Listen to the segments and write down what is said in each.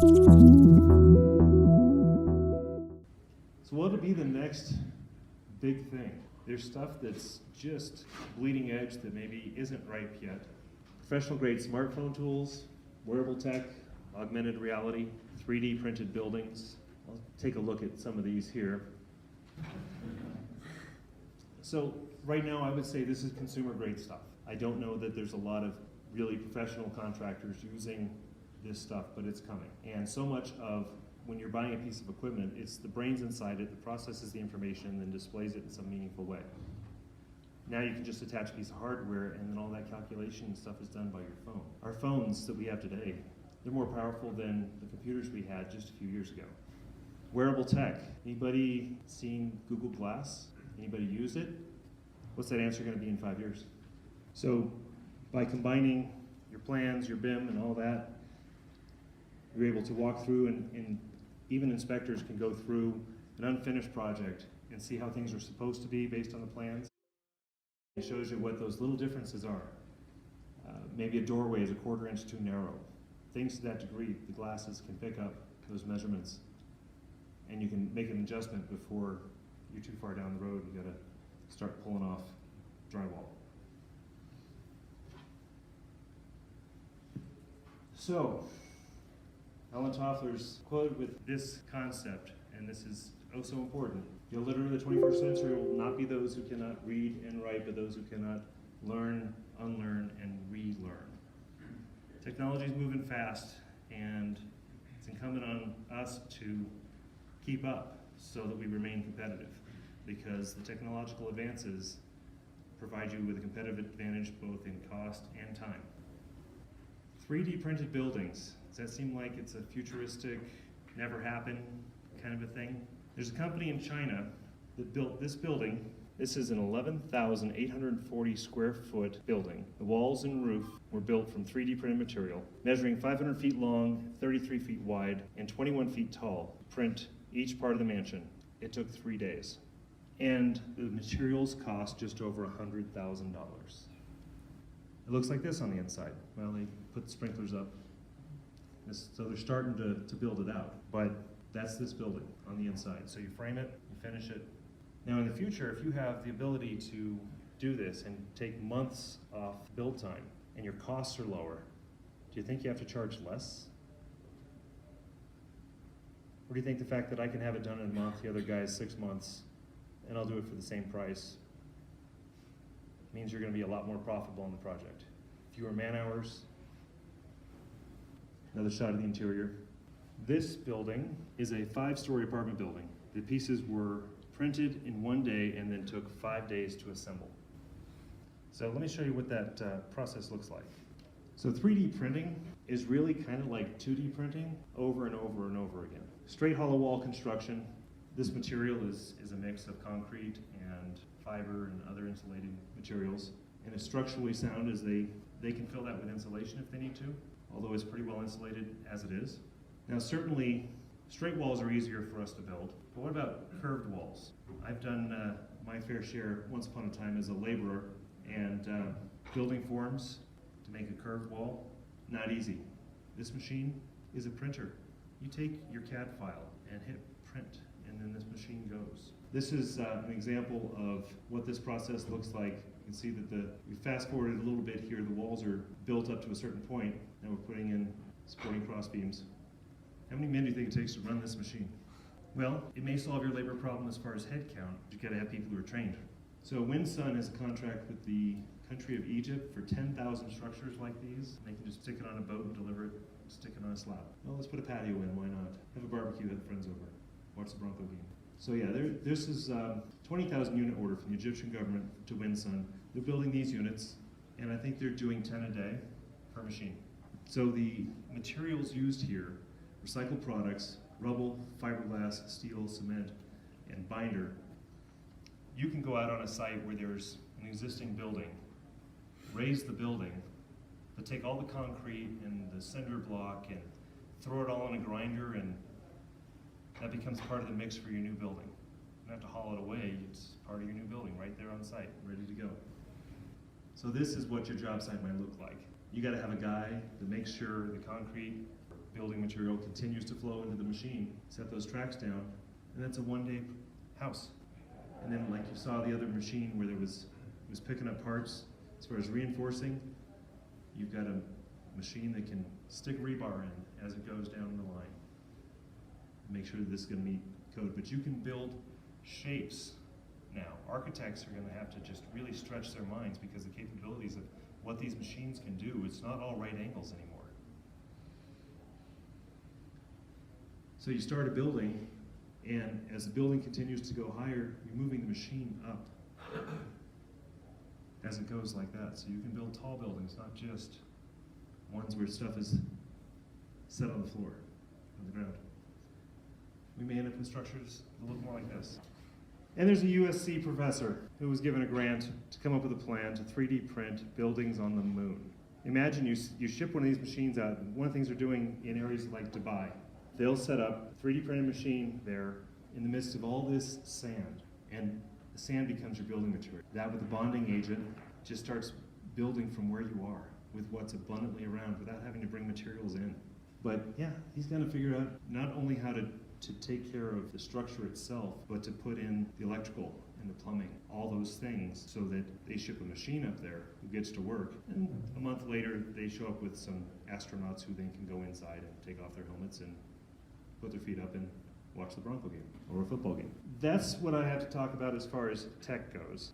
So what would be the next big thing? There's stuff that's just bleeding edge that maybe isn't ripe yet. Professional grade smartphone tools, wearable tech, augmented reality, 3D printed buildings. I'll take a look at some of these here. So right now I would say this is consumer grade stuff. I don't know that there's a lot of really professional contractors using this stuff, but it's coming. And so much of when you're buying a piece of equipment, it's the brains inside it that processes the information and then displays it in some meaningful way. Now you can just attach a piece of hardware and then all that calculation and stuff is done by your phone. Our phones that we have today, they're more powerful than the computers we had just a few years ago. Wearable tech. Anybody seen Google Glass? Anybody used it? What's that answer going to be in 5 years? So by combining your plans, your BIM, and all that, you're able to walk through and even inspectors can go through an unfinished project and see how things are supposed to be based on the plans. It shows you what those little differences are. Maybe a doorway is a 1/4 inch too narrow. Things to that degree, the glasses can pick up those measurements and you can make an adjustment before you're too far down the road. You gotta start pulling off drywall. So, Alan Toffler's quoted with this concept, and this is oh so important. The illiterate of the 21st century will not be those who cannot read and write, but those who cannot learn, unlearn, and relearn. Technology is moving fast, and it's incumbent on us to keep up so that we remain competitive, because the technological advances provide you with a competitive advantage both in cost and time. 3D printed buildings. Does that seem like it's a futuristic, never happen kind of a thing? There's a company in China that built this building. This is an 11,840 square foot building. The walls and roof were built from 3D printed material, measuring 500 feet long, 33 feet wide, and 21 feet tall to print each part of the mansion. It took 3 days. And the materials cost just over $100,000. It looks like this on the inside. Well, they put sprinklers up. So they're starting to build it out, but that's this building on the inside. So you frame it, you finish it. Now in the future, if you have the ability to do this and take months off build time and your costs are lower, do you think you have to charge less? Or do you think the fact that I can have it done in a month, the other guy's 6 months, and I'll do it for the same price, means you're going to be a lot more profitable on the project? Fewer man hours. Another shot of the interior. This building is a 5-story apartment building. The pieces were printed in 1 day and then took 5 days to assemble. So let me show you what that process looks like. So 3D printing is really kind of like 2D printing over and over and over again. Straight hollow wall construction. This material is a mix of concrete and fiber and other insulating materials. And it's structurally sound as they can fill that with insulation if they need to, although it's pretty well insulated as it is. Now certainly straight walls are easier for us to build, but what about curved walls? I've done my fair share once upon a time as a laborer, and building forms to make a curved wall, not easy. This machine is a printer. You take your CAD file and hit print, and then this machine goes. This is an example of what this process looks like. You can see that we fast forwarded a little bit here. The walls are built up to a certain point. Now we're putting in supporting cross beams. How many men do you think it takes to run this machine? Well, it may solve your labor problem as far as head count. You've got to have people who are trained. So WinSun has a contract with the country of Egypt for 10,000 structures like these. They can just stick it on a boat and deliver it, stick it on a slab. Well, let's put a patio in, why not? Have a barbecue, have friends over, watch the Bronco game. So yeah, this is a 20,000 unit order from the Egyptian government to WinSun. They're building these units, and I think they're doing 10 a day per machine. So the materials used here, recycled products, rubble, fiberglass, steel, cement, and binder. You can go out on a site where there's an existing building, raise the building, but take all the concrete and the cinder block and throw it all in a grinder, and that becomes part of the mix for your new building. You don't have to haul it away, it's part of your new building right there on site, ready to go. So this is what your job site might look like. You gotta have a guy that makes sure the concrete building material continues to flow into the machine, set those tracks down, and that's a one-day house. And then like you saw the other machine where it was picking up parts, as far as reinforcing, you've got a machine that can stick rebar in as it goes down the line. Make sure that this is going to meet code. But you can build shapes now. Architects are going to have to just really stretch their minds because the capabilities of what these machines can do, it's not all right angles anymore. So you start a building, and as the building continues to go higher, you're moving the machine up as it goes like that. So you can build tall buildings, not just ones where stuff is set on the floor, on the ground. We may end up with structures that look more like this. And there's a USC professor who was given a grant to come up with a plan to 3D print buildings on the moon. Imagine you ship one of these machines out. One of the things they're doing in areas like Dubai, they'll set up a 3D printed machine there in the midst of all this sand, and the sand becomes your building material. That with the bonding agent just starts building from where you are with what's abundantly around without having to bring materials in. But yeah, he's gonna figure out not only how to take care of the structure itself, but to put in the electrical and the plumbing, all those things, so that they ship a machine up there who gets to work. And a month later, they show up with some astronauts who then can go inside and take off their helmets and put their feet up and watch the Bronco game or a football game. That's what I have to talk about as far as tech goes.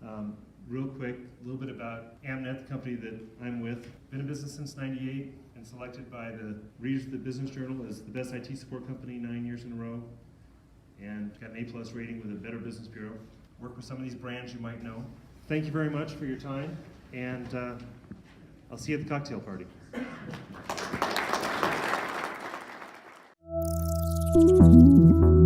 Real quick, a little bit about Amnet, the company that I'm with. Been in business since '98 and selected by the readers of the Business Journal as the best IT support company 9 years in a row, and got an A+ rating with the Better Business Bureau. Work with some of these brands you might know. Thank you very much for your time, and I'll see you at the cocktail party. Thank you.